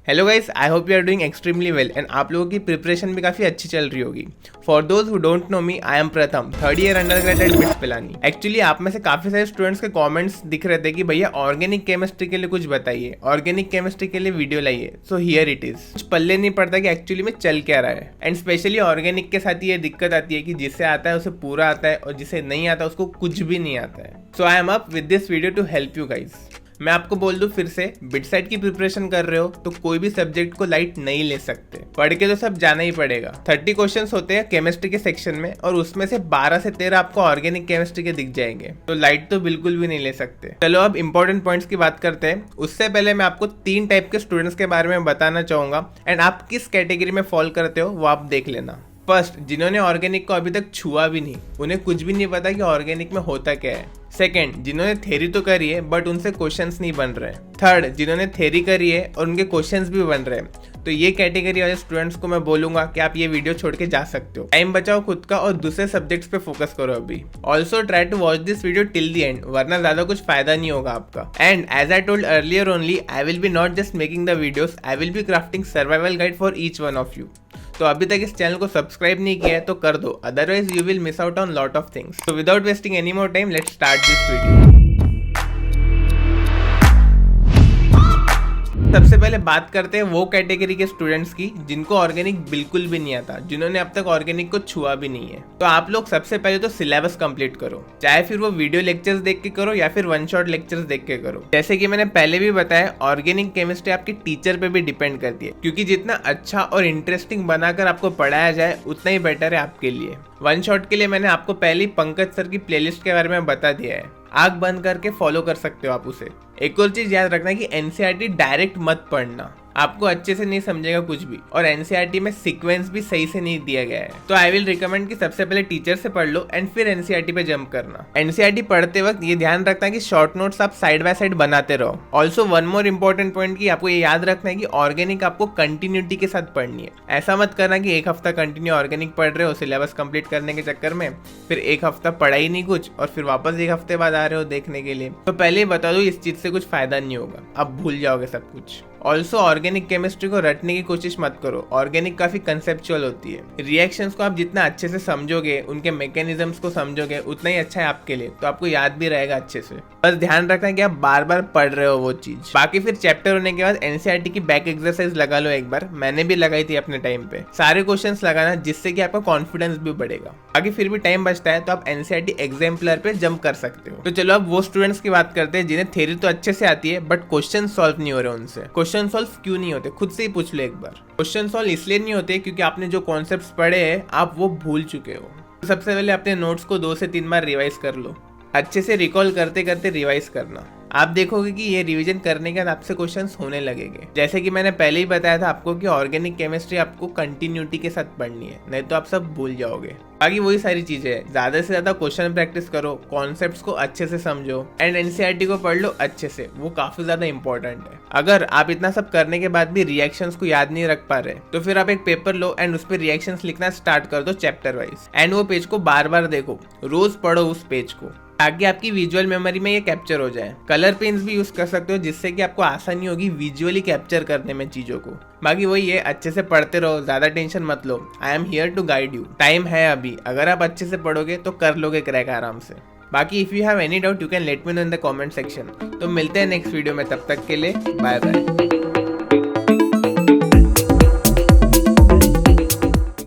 Hello guys, I hope you are doing extremely well and आप लोगों की preparation भी काफी अच्छी चल रही होगी। For those who don't know me, I am Pratham, third year undergrad at BITS Pilani. Actually आप में से काफी सारे स्टूडेंट्स के कमेंट्स दिख रहे थे कि भैया ऑर्गेनिक केमिस्ट्री के लिए कुछ बताइए, ऑर्गेनिक केमिस्ट्री के लिए वीडियो लाइए। So here it is. कुछ पल्ले नहीं पड़ता कि एक्चुअली में चल क्या रहा है। एंड स्पेशली ऑर्गेनिक के साथ ये दिक्कत आती है कि जिसे आता है उसे पूरा आता है और जिसे नहीं आता उसको कुछ भी नहीं आता है। So I am up with this video to help you guys. मैं आपको बोल दूं फिर से, बिटसाइड की प्रिपरेशन कर रहे हो तो कोई भी सब्जेक्ट को लाइट नहीं ले सकते। पढ़ के तो सब जाना ही पड़ेगा। 30 क्वेश्चंस होते हैं केमिस्ट्री के सेक्शन में और उसमें से 12 से 13 आपको ऑर्गेनिक केमिस्ट्री के दिख जाएंगे, तो लाइट तो बिल्कुल भी नहीं ले सकते। चलो अब इंपॉर्टेंट पॉइंट्स की बात करते हैं। उससे पहले मैं आपको 3 टाइप के स्टूडेंट्स के बारे में बताना चाहूंगा एंड आप किस कैटेगरी में फॉल करते हो वो आप देख लेना। फर्स्ट, जिन्होंने ऑर्गेनिक को अभी तक छुआ भी नहीं, उन्हें कुछ भी नहीं पता कि ऑर्गेनिक में होता क्या है। सेकेंड, जिन्होंने थ्योरी तो करी है बट उनसे क्वेश्चंस नहीं बन रहे। थर्ड, जिन्होंने थ्योरी करी है और उनके क्वेश्चंस भी बन रहे हैं। तो ये कैटेगरी वाले स्टूडेंट्स को मैं बोलूंगा कि आप ये वीडियो छोड़ के जा सकते हो। टाइम बचाओ खुद का और दूसरे सब्जेक्ट्स पे फोकस करो अभी। Also try to watch this video till the end, वरना ज्यादा कुछ फायदा नहीं होगा आपका। And as I told earlier only, I will be not just making the videos, I will be crafting survival guide for each one of you. तो अभी तक इस चैनल को सब्सक्राइब नहीं किया है तो कर दो, otherwise you will miss out on lot of things. So without wasting any more time, let's start this video. सबसे पहले बात करते हैं वो कैटेगरी के स्टूडेंट्स की जिनको ऑर्गेनिक बिल्कुल भी नहीं आता, जिन्होंने अब तक ऑर्गेनिक को छुआ भी नहीं है। तो आप लोग सबसे पहले तो सिलेबस कंप्लीट करो, चाहे फिर वो वीडियो लेक्चर्स देख के करो या फिर वन शॉट लेक्चर्स देख के करो। जैसे कि मैंने पहले भी बताया, ऑर्गेनिक केमिस्ट्री आपके टीचर पे भी डिपेंड करती है, क्योंकि जितना अच्छा और इंटरेस्टिंग बनाकर आपको पढ़ाया जाए उतना ही बेटर है आपके लिए। वन शॉट के लिए मैंने आपको पहले ही पंकज सर की प्लेलिस्ट के बारे में बता दिया है, आंख बंद करके फॉलो कर सकते हो आप उसे। एक और चीज याद रखना कि एनसीईआरटी डायरेक्ट मत पढ़ना, आपको अच्छे से नहीं समझेगा कुछ भी, और एनसीईआरटी में सीक्वेंस भी सही से नहीं दिया गया है। तो आई विल रिकमेंड कि सबसे पहले टीचर से पढ़ लो एंड फिर एनसीईआरटी पे जंप करना। एनसीईआरटी पढ़ते वक्त ये ध्यान रखना कि शॉर्ट नोट्स आप साइड बाय साइड बनाते रहो। Also one more important point कि आपको ये याद रखना है कि ऑर्गेनिक आपको कंटिन्यूटी के साथ पढ़नी है। ऐसा मत करना कि एक हफ्ता कंटिन्यू ऑर्गेनिक पढ़ रहे हो सिलेबस कंप्लीट करने के चक्कर में, फिर एक हफ्ता पढ़ा ही नहीं कुछ और फिर वापस एक हफ्ते बाद आ रहे हो देखने के लिए। तो पहले ही बता दो, इस चीज से कुछ फायदा नहीं होगा, अब भूल जाओगे सब कुछ। ऑल्सो ऑर्गेनिक केमिस्ट्री को रटने की कोशिश मत करो, ऑर्गेनिक काफी कंसेप्चुअल होती है। रिएक्शंस को आप जितना अच्छे से समझोगे, उनके मैकेनिज्म्स को समझोगे, उतना ही अच्छा है आपके लिए, तो आपको याद भी रहेगा अच्छे से। बस ध्यान रखना कि आप बार बार पढ़ रहे हो वो चीज। बाकी फिर चैप्टर होने के बाद एनसीईआरटी की बैक एक्सरसाइज लगा लो एक बार, मैंने भी लगाई थी अपने टाइम पे। सारे क्वेश्चंस लगाना जिससे कि आपका कॉन्फिडेंस भी बढ़ेगा। बाकी फिर भी टाइम बचता है तो आप एनसीईआरटी एग्जाम्पलर पे जंप कर सकते हो। तो चलो अब वो स्टूडेंट्स की बात करते हैं जिन्हें थ्योरी तो अच्छे से आती है बट क्वेश्चन सॉल्व नहीं हो रहे उनसे। क्वेश्चन सॉल्व क्यों नहीं होते, खुद से ही पूछ लो एक बार। क्वेश्चन सॉल्व इसलिए नहीं होते क्योंकि आपने जो कॉन्सेप्ट्स पढ़े हैं आप वो भूल चुके हो। तो सबसे पहले अपने नोट्स को 2 से 3 बार रिवाइज कर लो, अच्छे से रिकॉल करते करते रिवाइज करना। आप देखोगे कि ये रिवीजन करने के बाद आपसे क्वेश्चंस होने लगेंगे। जैसे कि मैंने पहले ही बताया था आपको कि ऑर्गेनिक केमिस्ट्री आपको कंटिन्यूटी के साथ पढ़नी है, नहीं तो आप सब भूल जाओगे। बाकी वही सारी चीजें हैं, ज्यादा से ज्यादा क्वेश्चन प्रैक्टिस करो, कॉन्सेप्ट्स को अच्छे से समझो एंड एनसीईआरटी को पढ़ लो अच्छे से, वो काफी ज्यादा इंपॉर्टेंट है। अगर आप इतना सब करने के बाद भी रिएक्शंस को याद नहीं रख पा रहे तो फिर आप एक पेपर लो एंड उस पर रिएक्शंस लिखना स्टार्ट कर दो चैप्टर वाइज, एंड वो पेज को बार बार देखो, रोज पढ़ो उस पेज को, ताकि आपकी विजुअल मेमोरी में ये कैप्चर हो जाए। कलर पेन्स भी यूज कर सकते हो जिससे कि आपको आसानी होगी विजुअली कैप्चर करने में चीजों को। बाकी वही है, अच्छे से पढ़ते रहो, ज्यादा टेंशन मत लो। I am here to guide you. Time है अभी, अगर आप अच्छे से पढ़ोगे तो कर लोगे क्रैक आराम से। बाकी if you have any doubt you can let me know in the comment section. तो मिलते हैं नेक्स्ट वीडियो में, तब तक के लिए बाय बाय।